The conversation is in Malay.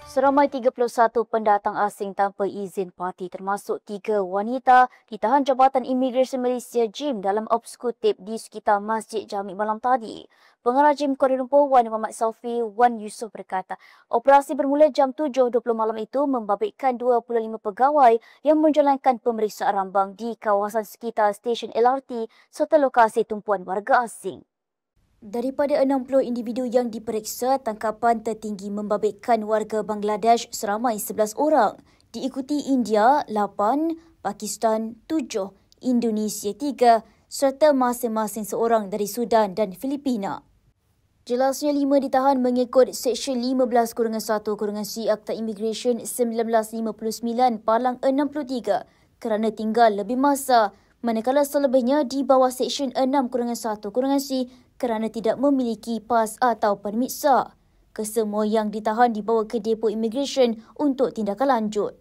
Seramai 31 pendatang asing tanpa izin parti termasuk 3 wanita ditahan Jabatan Imigresen Malaysia JIM dalam eksekutif di sekitar Masjid Jami malam tadi. Pengarah JIM Kuala Lumpur Wan Muhammad Saufi Wan Yusof berkata, operasi bermula jam 7.20 malam itu membabitkan 25 pegawai yang menjalankan pemeriksaan rambang di kawasan sekitar stesen LRT serta lokasi tumpuan warga asing. Daripada 60 individu yang diperiksa, tangkapan tertinggi membabitkan warga Bangladesh seramai 11 orang, diikuti India 8, Pakistan 7, Indonesia 3 serta masing-masing seorang dari Sudan dan Filipina. Jelasnya 5 ditahan mengikut Seksyen 15-1-C Akta Imigresen 1959 Palang 63 kerana tinggal lebih masa, manakala selebihnya di bawah Seksyen 6-1-C kerana tidak memiliki pas atau permit sah. Kesemua yang ditahan dibawa ke depo imigresen untuk tindakan lanjut.